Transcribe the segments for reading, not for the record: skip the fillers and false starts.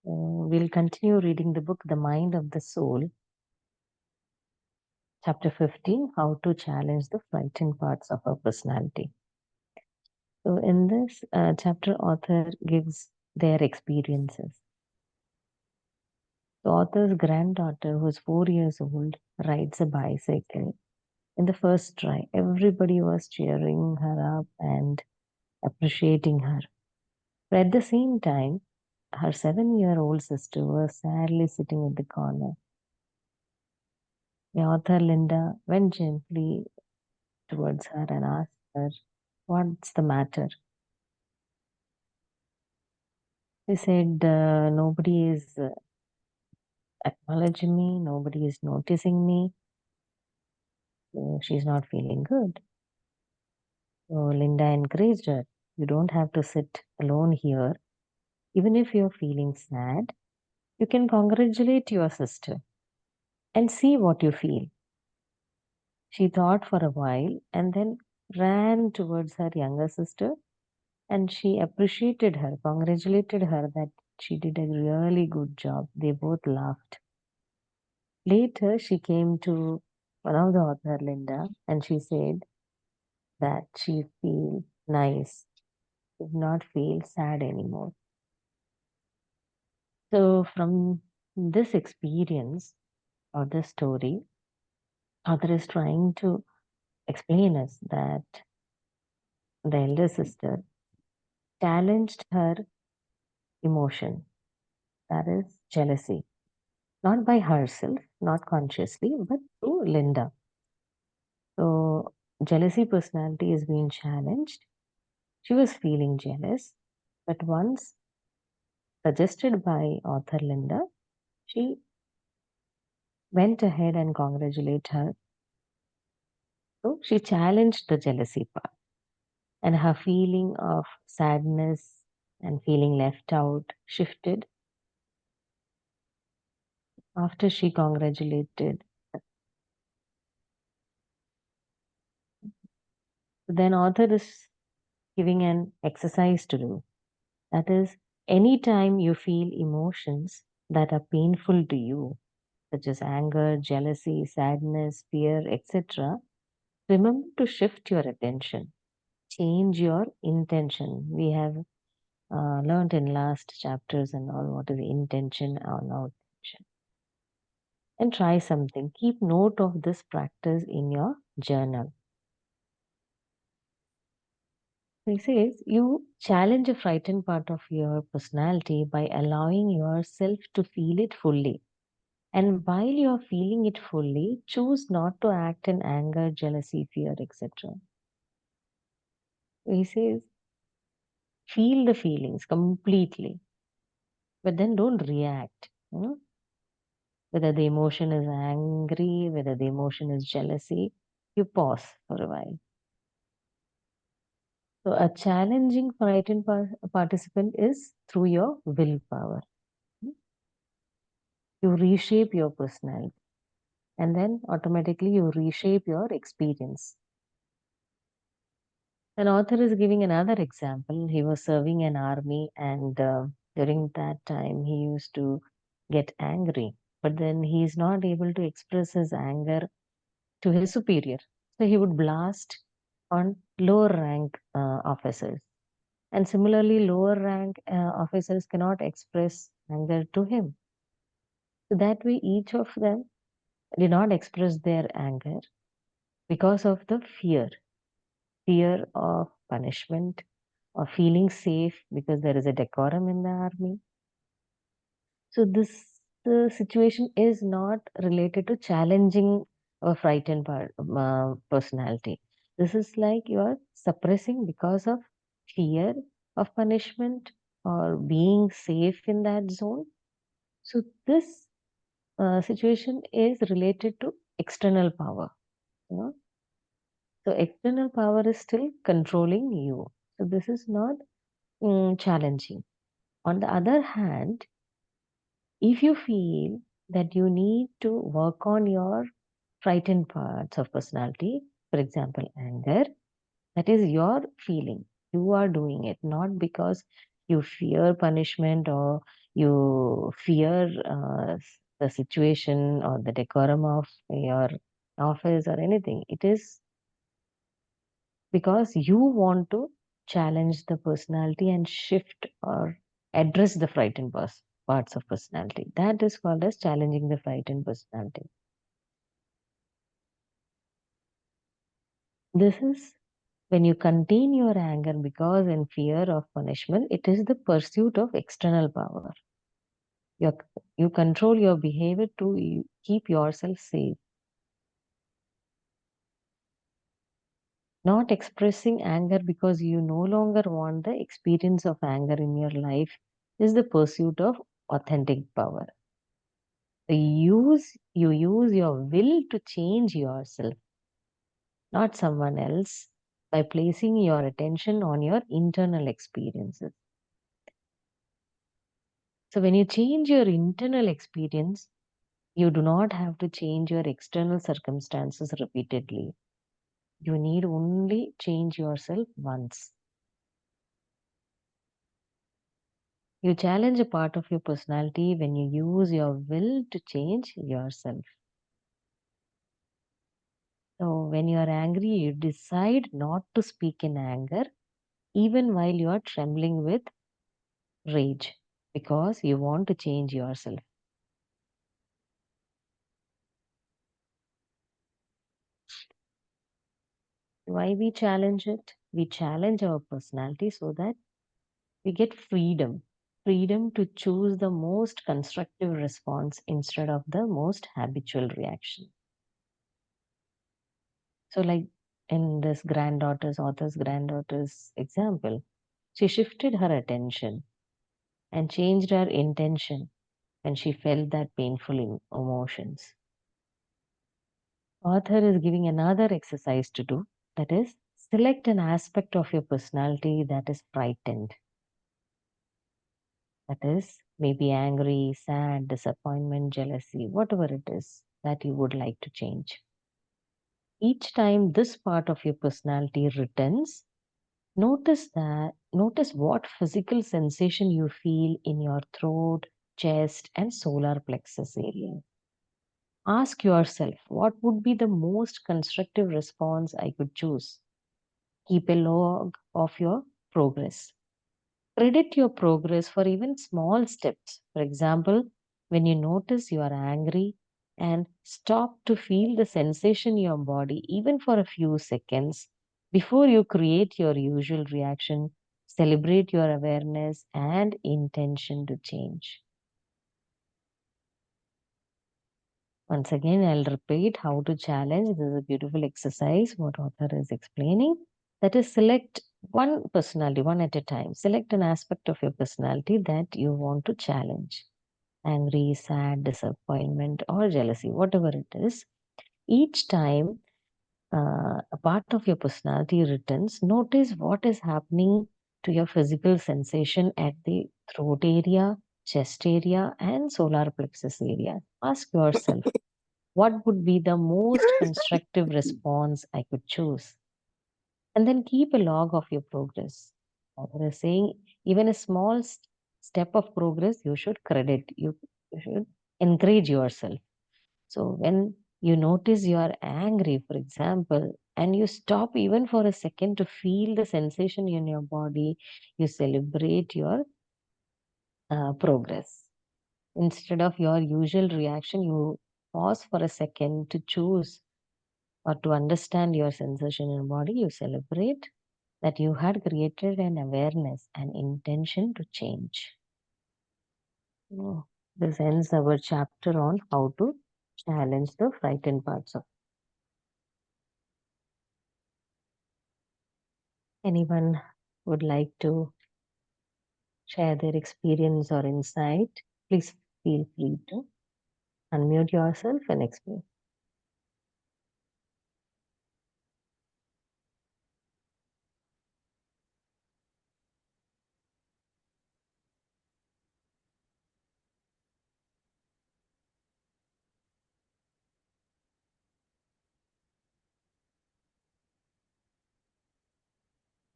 We'll continue reading the book The Mind of the Soul, chapter 15, How to Challenge the Frightened Parts of Our Personality. So in this chapter, author gives their experiences. The author's granddaughter, who's 4 years old, rides a bicycle. In the first try, everybody was cheering her up and appreciating her. But at the same time, her 7-year-old sister was sadly sitting in the corner. The author, Linda, went gently towards her and asked her, "What's the matter?" She said, "Nobody is acknowledging me, nobody is noticing me. She's not feeling good." So Linda encouraged her, "You don't have to sit alone here. Even if you're feeling sad, you can congratulate your sister and see what you feel." She thought for a while and then ran towards her younger sister, and she appreciated her, congratulated her that she did a really good job. They both laughed. Later, she came to one of the author, Linda, and she said that she feels nice, did not feel sad anymore. So from this experience or this story, author is trying to explain us that the elder sister challenged her emotion, that is jealousy, not by herself, not consciously, but through Linda. So jealousy personality is being challenged. She was feeling jealous, but once suggested by author Linda, she went ahead and congratulated her. So she challenged the jealousy part, and her feeling of sadness and feeling left out shifted after she congratulated. Then author is giving an exercise to do. That is, anytime you feel emotions that are painful to you, such as anger, jealousy, sadness, fear, etc., remember to shift your attention. Change your intention. We have learned in last chapters and all what is intention or no intention. And try something. Keep note of this practice in your journal. He says you challenge a frightened part of your personality by allowing yourself to feel it fully. And while you're feeling it fully, choose not to act in anger, jealousy, fear, etc. He says, feel the feelings completely, but then don't react. Whether the emotion is angry, whether the emotion is jealousy, you pause for a while. So a challenging frightened participant is through your willpower. You reshape your personality, and then automatically you reshape your experience. An author is giving another example. He was serving an army, and during that time, he used to get angry, but then he is not able to express his anger to his superior. So he would blast on lower rank officers. And similarly, lower rank officers cannot express anger to him. So that way, each of them did not express their anger because of the fear of punishment or feeling safe because there is a decorum in the army. So this situation is not related to challenging a frightened personality. This is like you are suppressing because of fear of punishment or being safe in that zone. So this situation is related to external power. You know? So external power is still controlling you. So this is not challenging. On the other hand, if you feel that you need to work on your frightened parts of personality, for example, anger, that is your feeling. You are doing it not because You fear punishment, or you fear the situation or the decorum of your office or anything. It is because you want to challenge the personality and shift or address the frightened parts of personality. That is called as challenging the frightened personality. This is when you contain your anger because in fear of punishment, it is the pursuit of external power. You, you control your behavior to keep yourself safe. Not expressing anger because you no longer want the experience of anger in your life is the pursuit of authentic power. You use your will to change yourself, not someone else, by placing your attention on your internal experiences. So when you change your internal experience, you do not have to change your external circumstances repeatedly. You need only change yourself once. You challenge a part of your personality when you use your will to change yourself. So when you are angry, you decide not to speak in anger, even while you are trembling with rage, because you want to change yourself. Why we challenge it? We challenge our personality so that we get freedom to choose the most constructive response instead of the most habitual reaction. So, like in this author's granddaughter's example, she shifted her attention and changed her intention when she felt that painful emotions. Author is giving another exercise to do, that is, select an aspect of your personality that is frightened. That is, maybe angry, sad, disappointment, jealousy, whatever it is that you would like to change. Each time this part of your personality returns, notice what physical sensation you feel in your throat, chest, and solar plexus area. Ask yourself, what would be the most constructive response I could choose? Keep a log of your progress. Credit your progress for even small steps. For example, when you notice you are angry and stop to feel the sensation in your body, even for a few seconds, before you create your usual reaction, celebrate your awareness and intention to change. Once again, I'll repeat how to challenge. This is a beautiful exercise, what author is explaining. That is, select one personality, one at a time. Select an aspect of your personality that you want to challenge. Angry, sad, disappointment, or jealousy, whatever it is. Each time a part of your personality returns, notice what is happening to your physical sensation at the throat area, chest area, and solar plexus area. Ask yourself, what would be the most constructive response I could choose? And then keep a log of your progress. Author is saying, even a small step of progress, you should credit, you should encourage yourself. So when you notice you are angry, for example, and you stop even for a second to feel the sensation in your body, you celebrate your progress. Instead of your usual reaction, you pause for a second to choose or to understand your sensation in your body. You celebrate that you had created an awareness and intention to change. Oh, this ends our chapter on how to challenge the frightened parts of. Anyone would like to share their experience or insight, please feel free to unmute yourself and explain.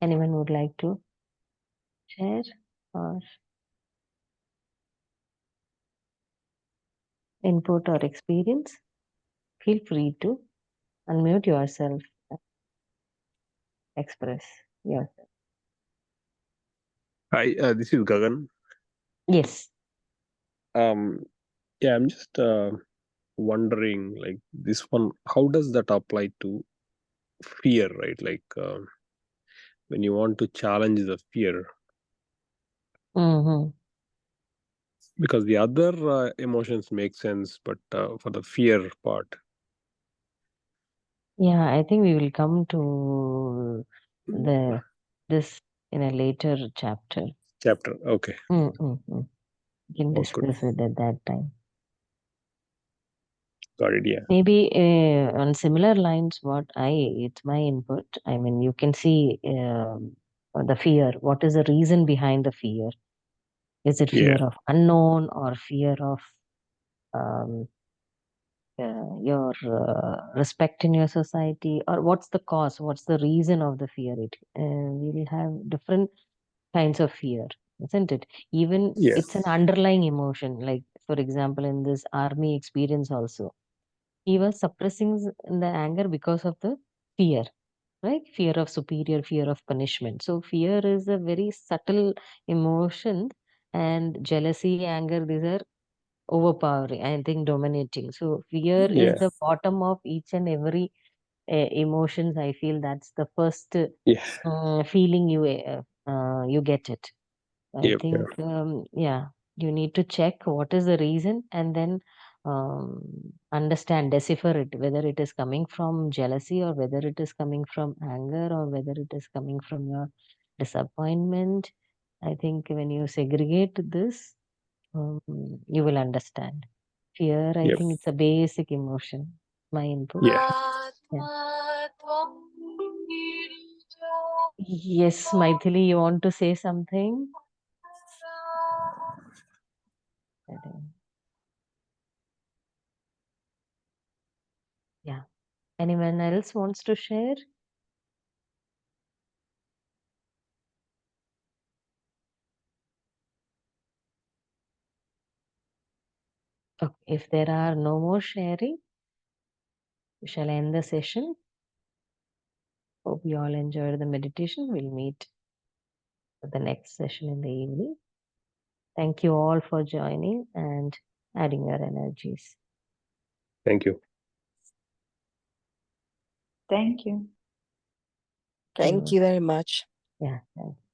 Anyone would like to share or input or experience, feel free to unmute yourself, express yourself. Hi, this is Gagan. Yes. Yeah, I'm just wondering, like this one, how does that apply to fear, right? Like when you want to challenge the fear, Mm-hmm. because the other emotions make sense, but for the fear part, Yeah, I think we will come to this in a later chapter. chapter. Okay, Mm-hmm. We can sounds good. discuss it at that time. Got it. Yeah. Maybe on similar lines, it's my input. I mean, you can see the fear. What is the reason behind the fear? Is it fear Yeah. of unknown or fear of um, your respect in your society? Or what's the cause? What's the reason of the fear? We will have different kinds of fear, isn't it? Even Yeah. it's an underlying emotion. Like, for example, in this army experience also, he was suppressing the anger because of the fear, right? Fear of superior, fear of punishment. So fear is a very subtle emotion, and jealousy, anger, these are overpowering, I think dominating. So fear is Yeah. the bottom of each and every emotions. I feel that's the first Yeah. feeling you get it. I Yep. Yeah. think, yeah, you need to check what is the reason, and then understand, decipher it, whether it is coming from jealousy or whether it is coming from anger or whether it is coming from your disappointment. I think when you segregate this, you will understand. Fear, I Yep. think it's a basic emotion. My input. Yeah. Yeah. Yes, Maithili, you want to say something? I think- Yeah. Anyone else wants to share? Okay. If there are no more sharing, we shall end the session. Hope you all enjoyed the meditation. We'll meet for the next session in the evening. Thank you all for joining and adding your energies. Thank you. Thank you. Thank Thank you very much. Yeah. Thank you.